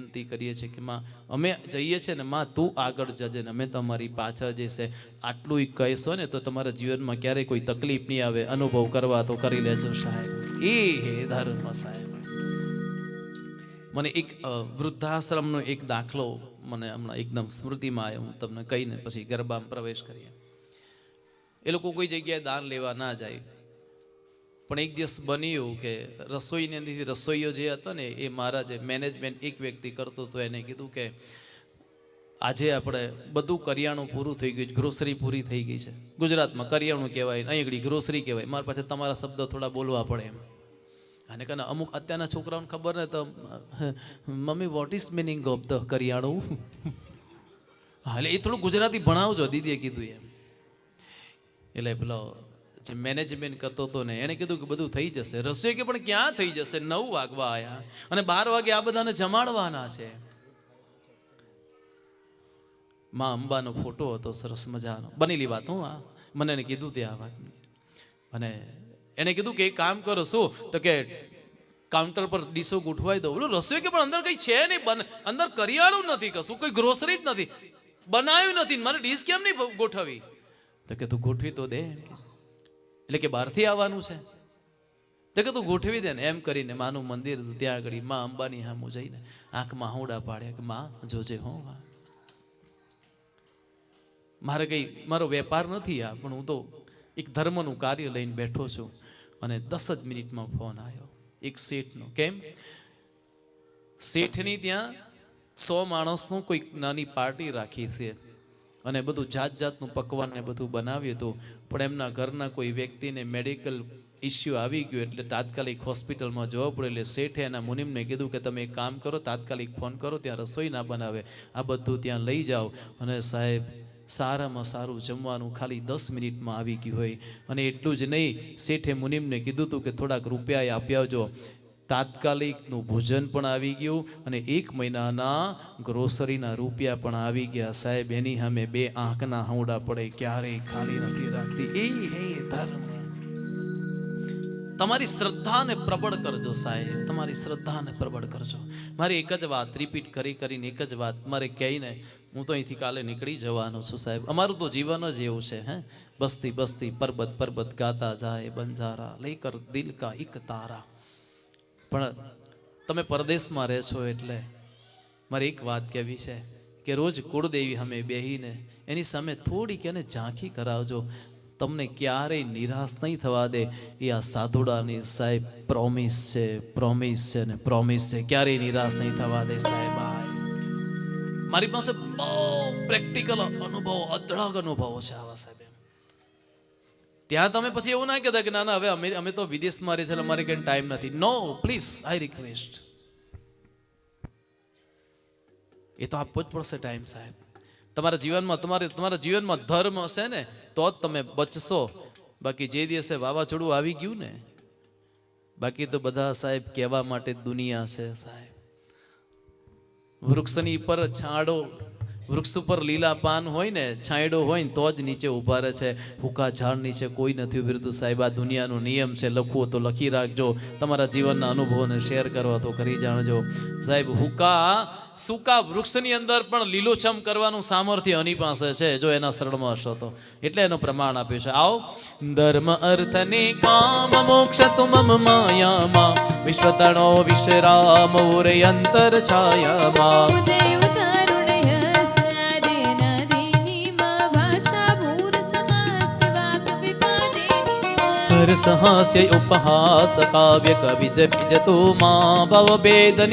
વિનંતી કરીએ છીએ કે માં અમે જઈએ છીએ ને માં તું આગળ જજે ને અમે તમારી પાછળ જઈશે. આટલું કહેશો ને તો તમારા જીવનમાં ક્યારેય કોઈ તકલીફ નહીં આવે. અનુભવ કરવા તો કરી લેજો સાહેબ. એ ધર્મ સાહેબ. મને એક વૃદ્ધાશ્રમનો એક દાખલો મને હમણાં એકદમ સ્મૃતિમાં આવ્યો. હું તમને કહીને પછી ગરબામાં પ્રવેશ કરીએ. એ લોકો કોઈ જગ્યાએ દાન લેવા ના જાય, પણ એક દિવસ બન્યું કે રસોઈની અંદરથી રસોઈયો જે હતા ને એ મારા જે મેનેજમેન્ટ એક વ્યક્તિ કરતો હતો એને કીધું કે આજે આપણે બધું કરિયાણું પૂરું થઈ ગયું, ગ્રોસરી પૂરી થઈ ગઈ છે. ગુજરાતમાં કરિયાણું કહેવાય, અહીં આગળ ગ્રોસરી કહેવાય. મારા પાસે તમારા શબ્દો થોડા બોલવા પડે એમ. અને કારણ અમુક અત્યારના છોકરાઓને ખબર ને તો mummy what is meaning of the કરિયાણું. હા એટલે એ થોડું ગુજરાતી ભણાવજો દીદીએ કીધું એમ. એટલે પેલો જે મેનેજમેન્ટ કરતો હતો ને એણે કીધું કે બધું થઈ જશે. રસોઈ કે પણ ક્યાં થઈ જશે, 9 વાગવા આવ્યા અને 12 વાગે આ બધાને જમાડવાના છે. માં અંબાનો ફોટો હતો સરસ મજાનો, બનેલી વાત. હું મને એને કીધું તે આ વાત. અને એને કીધું કે એક કામ કરો. શું તો કે કાઉન્ટર પર ડીશો ગોઠવાઈ દો. બોલું રસોઈ કે પણ અંદર કઈ છે નહીં, અંદર કરિયાણું નથી, કશું કોઈ ગ્રોસરી જ નથી, બનાવ્યું નથી, મારે ડીશ કેમ નહીં ગોઠવી? તો કે તું ગોઠવી તો દે. એટલે કે બહારથી આવવાનું છે? તો કે તું ગોઠવી દે ને. એમ કરીને માનું મંદિર હતું, ત્યાં આગળ માં અંબાની સામું જઈને આંખમાં હોડા પાડ્યા કે માં જોજે હો. મારે કઈ મારો વેપાર નથી આ, પણ હું તો એક ધર્મનું કાર્ય લઈને બેઠો છું. અને 10 જ મિનિટમાં ફોન આવ્યો એક શેઠનો. કેમ? શેઠની ત્યાં 100 માણસનું કોઈ નાની પાર્ટી રાખી છે અને બધું જાત જાતનું પકવાન ને બધું બનાવ્યું હતું. પણ એમના ઘરના કોઈ વ્યક્તિને મેડિકલ ઇસ્યુ આવી ગયો એટલે તાત્કાલિક હોસ્પિટલમાં જવું પડે. એટલે શેઠે એના મુનિમને કીધું કે તમે એક કામ કરો, તાત્કાલિક ફોન કરો, ત્યાં રસોઈ ના બનાવે, આ બધું ત્યાં લઈ જાઓ. અને સાહેબ સારામાં સારું જમવાનું ખાલી 10 મિનિટમાં આવી ગયું હોય. અને એટલું જ નહીં, શેઠે મુનિમને કીધું હતું કે થોડાક રૂપિયા આપી આવજો. તાત્કાલિકનું ભોજન પણ આવી ગયું અને 1 મહિનાના ગ્રોસરીના રૂપિયા પણ આવી ગયા. સાહેબ એની સામે 2 આંખના હાંવડા પડે, ક્યારેય ખાલી નથી રાખતી. એ હે ધર્મ. તમારી શ્રદ્ધાને પ્રબળ કરજો સાહેબ, તમારી શ્રદ્ધાને પ્રબળ કરજો. મારી એક જ વાત રિપીટ કરીને એક જ વાત મારે કહીને હું તો અહીંથી કાલે નીકળી જવાનો છું સાહેબ. અમારું તો જીવન જ એવું છે. હે બસ્તી બસ્તી પર્વત પર્વત ગાતા જાય બંજારા લેકર દિલ કા એક તારા. પણ તમે પરદેશમાં રહે છો એટલે મારે એક વાત કહેવી છે કે રોજ કુળદેવી અમે બેહીને એની સામે થોડીક એને ઝાંખી કરાવજો. તમને ક્યારેય નિરાશ નહીં થવા દે. એ આ સાધુડાની સાહેબ પ્રોમિસ છે ને પ્રોમિસ છે. ક્યારેય નિરાશ નહીં થવા દે સાહેબ. મારી પાસે બહુ પ્રેક્ટિકલ અનુભવો, અઢળક અનુભવો છે આવા સાહેબ. ત્યાં તમે પછી એવું ના કહેતા કે ના હવે અમે તો વિદેશમાં રહે છે, અમારે કઈ ટાઈમ નથી. નો પ્લીઝ, આઈ રિક્વેસ્ટ. એ તો આપવો જ પડશે ટાઈમ સાહેબ. તમારા જીવનમાં ધર્મ હશે ને તો જ તમે બચશો. બાકી જે દિવસે વાવાઝોડું આવી ગયું ને, બાકી તો બધા સાહેબ કહેવા માટે દુનિયા છે સાહેબ. વૃક્ષની પર છાંયડો, વૃક્ષ ઉપર લીલા પાન હોય ને, છાંયડો હોય ને તો જ નીચે ઉભા રહે છે. હુકા ઝાડ નીચે કોઈ નથી ઉભી રહેતું સાહેબ. આ દુનિયાનો નિયમ છે. લખવું તો લખી રાખજો. તમારા જીવનના અનુભવોને શેર કરવા તો કરી જાણજો સાહેબ. સૂકા વૃક્ષની અંદર પણ લીલોછમ કરવાનું સામર્થ્ય એની પાસે છે, જો એના શરણમાં હશો તો. એટલે એનું પ્રમાણ આપ્યું છે. આવો ધર્મ અર્થ ને કામ મોક્ષ તુમ માયામાં વિશ્વતણો વિશ્રામ ઉરે અંતર છાયામાં. હર્ષ હાસ્ય ઉપહાસ કાવ્ય કવિ જપિત તું મા ભવ વેદની